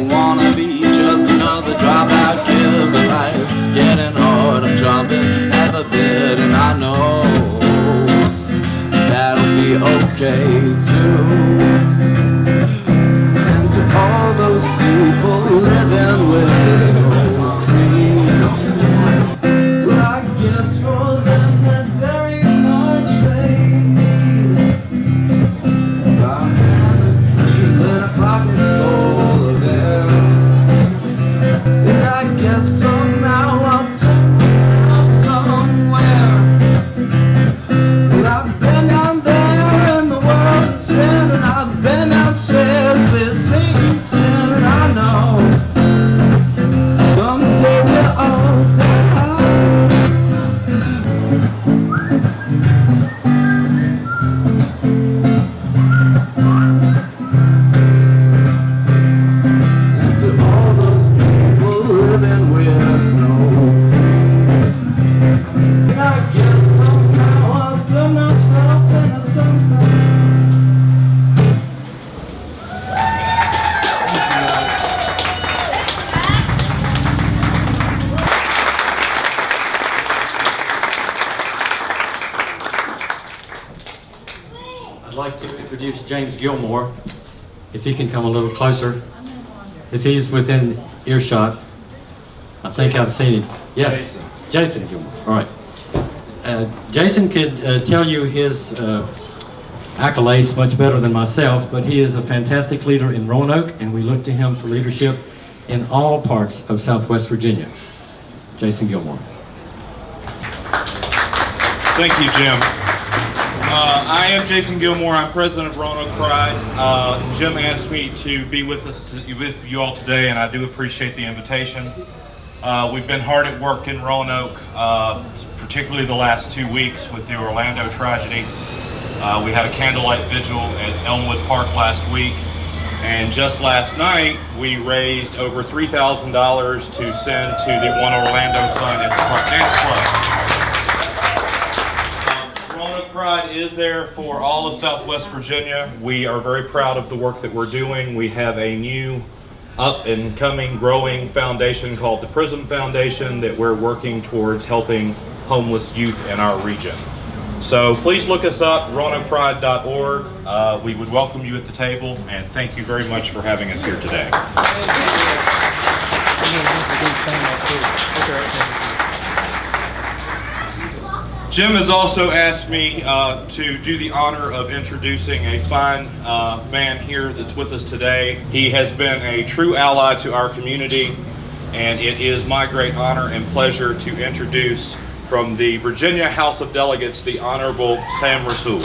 don't wanna be just another dropout kid, but life's getting hard. I'm jumping at the bit, and I know that'll be okay too. And to all those people living with me, well, I guess for them that very much they need about things in a pocket full of air. And I guess somehow I'll take myself somewhere. Well, I've been down there in the world of sin, and I've been downstairs with Satan's skin, and I know someday we'll all die. And to all those people living with no pain, I guess somehow I'll turn myself into something. I'd like to introduce James Gilmore, if he can come a little closer, if he's within earshot. I think I've seen him. Yes, Jason Gilmore. All right. Jason could tell you his accolades much better than myself, but he is a fantastic leader in Roanoke, and we look to him for leadership in all parts of Southwest Virginia. Jason Gilmore. Thank you, Jim. I am Jason Gilmore. I'm president of Roanoke Pride. Jim asked me to be with you all today, and I do appreciate the invitation. We've been hard at work in Roanoke, particularly the last 2 weeks with the Orlando tragedy. We had a candlelight vigil at Elmwood Park last week, and just last night we raised over $3,000 to send to the One Orlando Fund at the Park Dance Club. Roanoke Pride is there for all of Southwest Virginia. We are very proud of the work that we're doing. We have a new up and coming growing foundation called the Prism Foundation that we're working towards helping homeless youth in our region. So please look us up, RoanokePride.org. We would welcome you at the table, and thank you very much for having us here today. Jim has also asked me to do the honor of introducing a fine man here that's with us today. He has been a true ally to our community, and it is my great honor and pleasure to introduce from the Virginia House of Delegates, the Honorable Sam Rasool.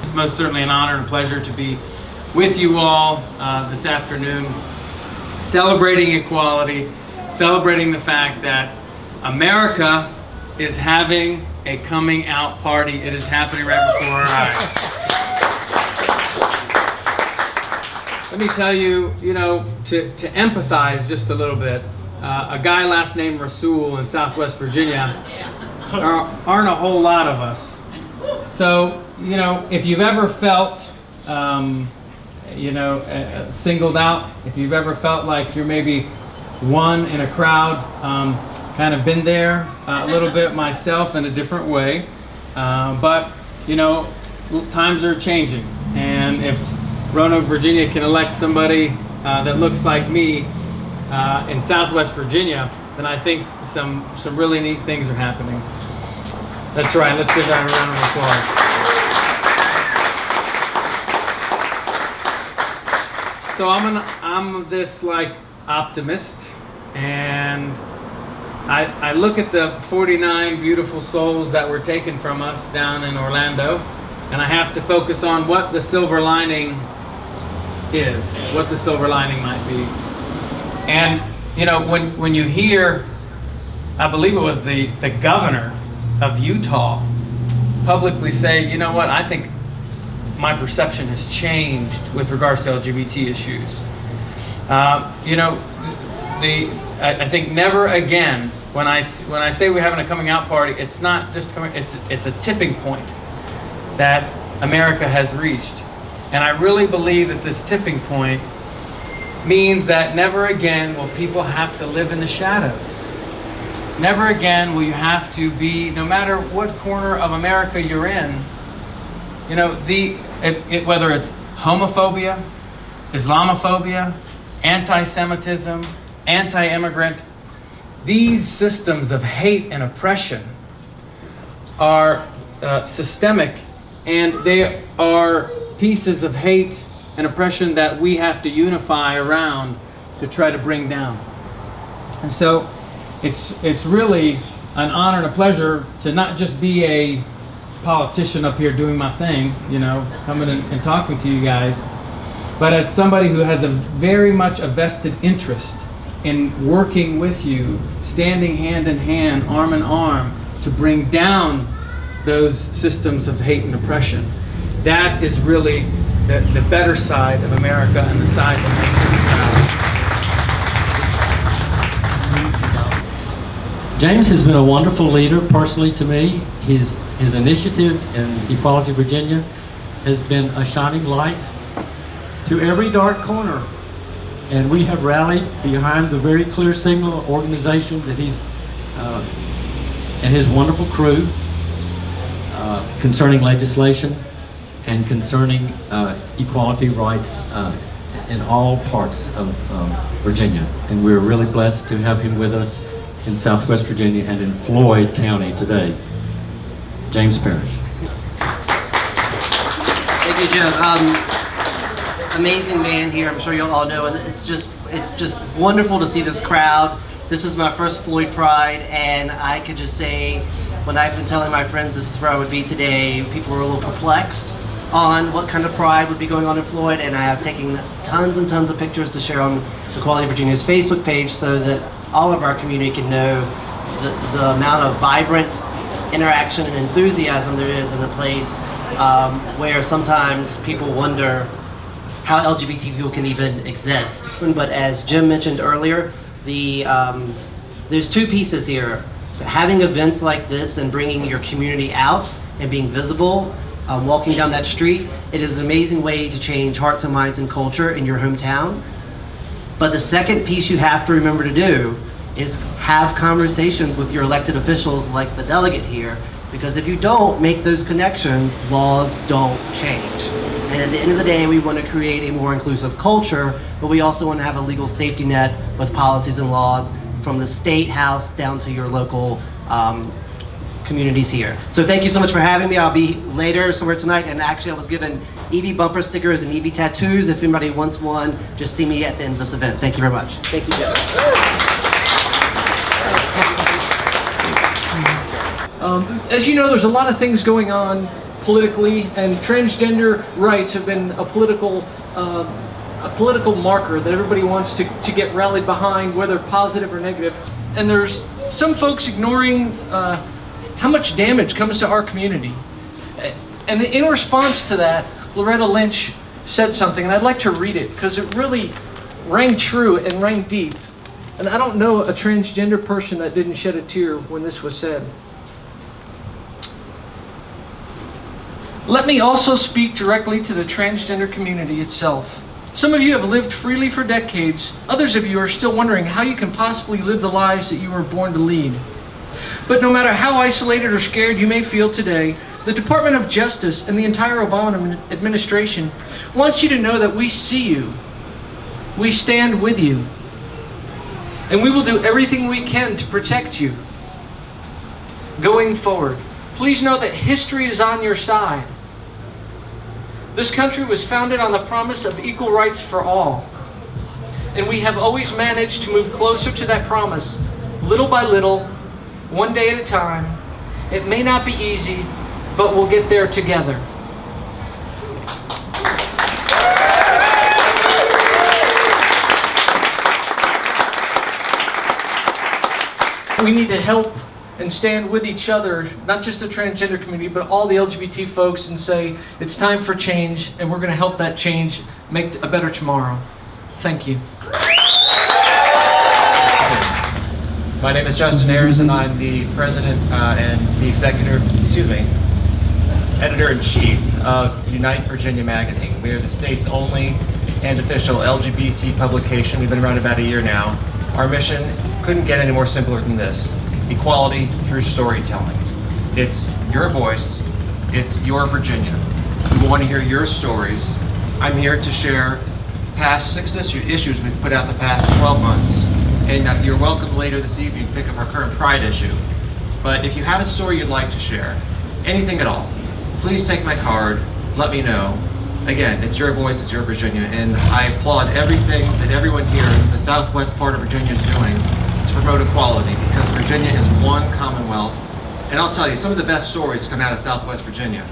It's most certainly an honor and pleasure to be with you all this afternoon, celebrating equality, celebrating the fact that America is having a coming out party. It is happening right before our eyes. Let me tell you, to empathize just a little bit, a guy last name Rasool in Southwest Virginia aren't a whole lot of us. So, if you've ever felt, singled out, if you've ever felt like you're maybe one in a crowd, kind of been there a little bit myself in a different way, but times are changing, and if Roanoke, Virginia can elect somebody that looks like me in Southwest Virginia, then I think some really neat things are happening. That's right. Let's give that a round of applause. So I'm this optimist, and I look at the 49 beautiful souls that were taken from us down in Orlando, and I have to focus on what the silver lining is, what the silver lining might be. And when you hear, I believe it was the governor of Utah publicly say, I think my perception has changed with regards to LGBT issues. I think never again when I say we're having a coming out party, it's not just coming. It's a tipping point that America has reached, and I really believe that this tipping point means that never again will people have to live in the shadows. Never again will you have to be, no matter what corner of America you're in, you know, whether it's homophobia, Islamophobia, anti-Semitism, anti-immigrant, these systems of hate and oppression are systemic, and they are pieces of hate and oppression that we have to unify around to try to bring down. And so it's really an honor and a pleasure to not just be a politician up here doing my thing, you know, coming and talking to you guys, but as somebody who has a very much a vested interest in working with you, standing hand in hand, arm in arm, to bring down those systems of hate and oppression. That is really the better side of America and the side that makes us proud. James has been a wonderful leader personally to me. His initiative in Equality Virginia has been a shining light to every dark corner. And we have rallied behind the very clear signal organization that he's and his wonderful crew concerning legislation and concerning equality rights in all parts of Virginia. And we're really blessed to have him with us in Southwest Virginia and in Floyd County today. James Parrish. Thank you, Jim. Amazing man here, I'm sure you'll all know, and it's just wonderful to see this crowd. This is my first Floyd Pride, and I could just say, when I've been telling my friends this is where I would be today, people were a little perplexed on what kind of pride would be going on in Floyd, and I have taken tons and tons of pictures to share on Equality Virginia's Facebook page so that all of our community can know the amount of vibrant interaction and enthusiasm there is in a place where sometimes people wonder how LGBT people can even exist. But as Jim mentioned earlier, there's two pieces here. Having events like this and bringing your community out and being visible, walking down that street, it is an amazing way to change hearts and minds and culture in your hometown. But the second piece you have to remember to do is have conversations with your elected officials like the delegate here, because if you don't make those connections, laws don't change. And at the end of the day, we want to create a more inclusive culture, but we also want to have a legal safety net with policies and laws from the state house down to your local communities here. So thank you so much for having me. I'll be later somewhere tonight, and actually I was given EV bumper stickers and EV tattoos. If anybody wants one, just see me at the end of this event. Thank you very much. Thank you, Jeff. As you know, there's a lot of things going on politically, and transgender rights have been a political marker that everybody wants to get rallied behind, whether positive or negative. And there's some folks ignoring how much damage comes to our community. And in response to that, Loretta Lynch said something, and I'd like to read it because it really rang true and rang deep. And I don't know a transgender person that didn't shed a tear when this was said. Let me also speak directly to the transgender community itself. Some of you have lived freely for decades. Others of you are still wondering how you can possibly live the lives that you were born to lead. But no matter how isolated or scared you may feel today, the Department of Justice and the entire Obama administration wants you to know that we see you. We stand with you. And we will do everything we can to protect you. Going forward, please know that history is on your side. This country was founded on the promise of equal rights for all. And we have always managed to move closer to that promise, little by little, one day at a time. It may not be easy, but we'll get there together. We need to help and stand with each other, not just the transgender community, but all the LGBT folks, and say it's time for change, and we're going to help that change make a better tomorrow. Thank you. My name is Justin Ayers, and I'm the president and the editor-in-chief of Unite Virginia magazine. We are the state's only and official LGBT publication. We've been around about a year now. Our mission couldn't get any more simpler than this: equality through storytelling. It's your voice, it's your Virginia. We want to hear your stories. I'm here to share past 6 issues we've put out the past 12 months. And you're welcome later this evening to pick up our current Pride issue. But if you have a story you'd like to share, anything at all, please take my card, let me know. Again, it's your voice, it's your Virginia, and I applaud everything that everyone here in the southwest part of Virginia is doing to promote equality, because Virginia is one commonwealth. And I'll tell you, some of the best stories come out of Southwest Virginia.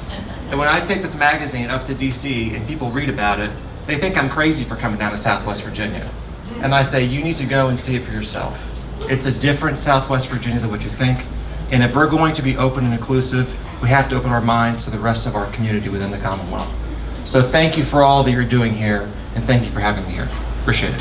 And when I take this magazine up to DC and people read about it, they think I'm crazy for coming down to Southwest Virginia. And I say, you need to go and see it for yourself. It's a different Southwest Virginia than what you think. And if we're going to be open and inclusive, we have to open our minds to the rest of our community within the Commonwealth. So thank you for all that you're doing here, and thank you for having me here. Appreciate it.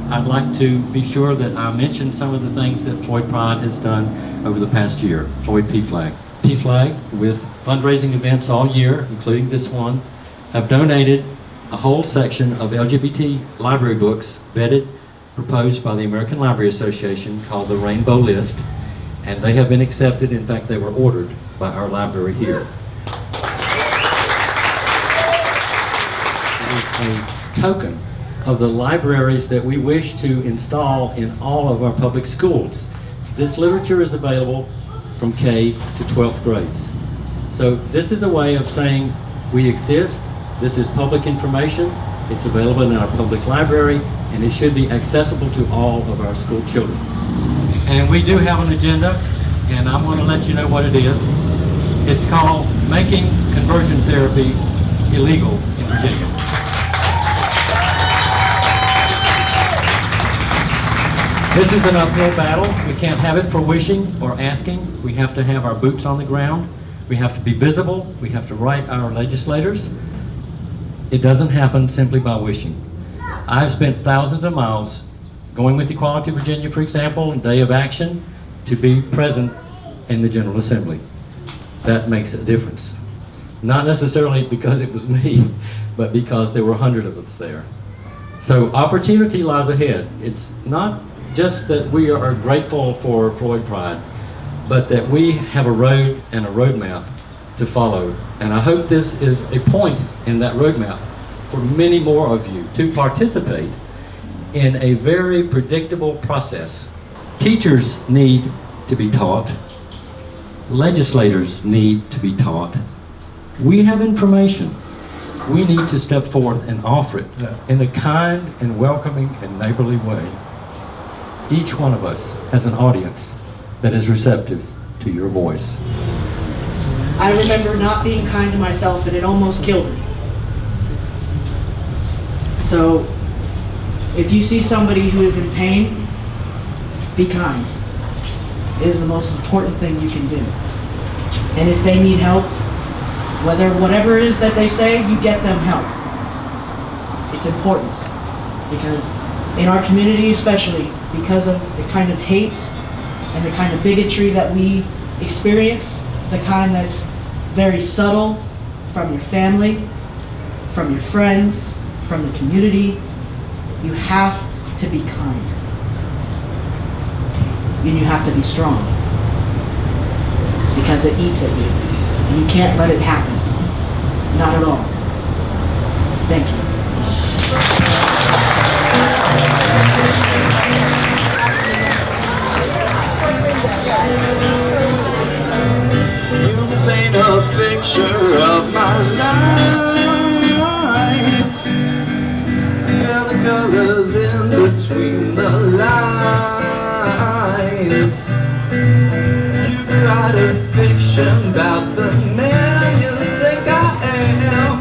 I'd like to be sure that I mention some of the things that Floyd Pride has done over the past year. Floyd PFLAG. PFLAG, with fundraising events all year, including this one, have donated a whole section of LGBT library books vetted, proposed by the American Library Association, called the Rainbow List, and they have been accepted. In fact, they were ordered by our library here. It is a token of the libraries that we wish to install in all of our public schools. This literature is available from K to 12th grades. So this is a way of saying we exist, this is public information, it's available in our public library, and it should be accessible to all of our school children. And we do have an agenda, and I'm going to let you know what it is. It's called Making Conversion Therapy Illegal in Virginia. This is an uphill battle. We can't have it for wishing or asking. We have to have our boots on the ground. We have to be visible. We have to write our legislators. It doesn't happen simply by wishing. I've spent thousands of miles going with Equality Virginia, for example, and Day of Action, to be present in the General Assembly. That makes a difference. Not necessarily because it was me, but because there were 100 of us there. So opportunity lies ahead. It's not just that we are grateful for Floyd Pride, but that we have a road and a roadmap to follow. And I hope this is a point in that roadmap for many more of you to participate in a very predictable process. Teachers need to be taught. Legislators need to be taught. We have information. We need to step forth and offer it in a kind and welcoming and neighborly way. Each one of us has an audience that is receptive to your voice. I remember not being kind to myself, and it almost killed me. So, if you see somebody who is in pain, be kind. It is the most important thing you can do. And if they need help, whatever it is that they say, you get them help. It's important, because in our community especially, because of the kind of hate and the kind of bigotry that we experience, the kind that's very subtle from your family, from your friends, from the community, you have to be kind. And you have to be strong, because it eats at you. And you can't let it happen. Not at all. Thank you. You paint a picture of my life. Feel the colors in between the lines. You write a fiction about the man you think I am.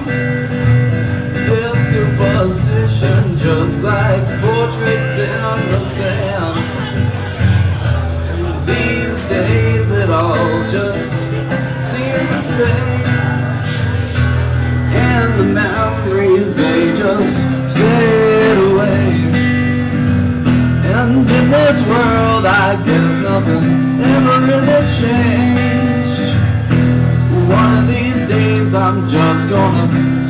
There's superstition just like portraits in the sand. And these days it all just seems the same. just fade away. And in this world I guess nothing ever really changed. One of these days I'm just gonna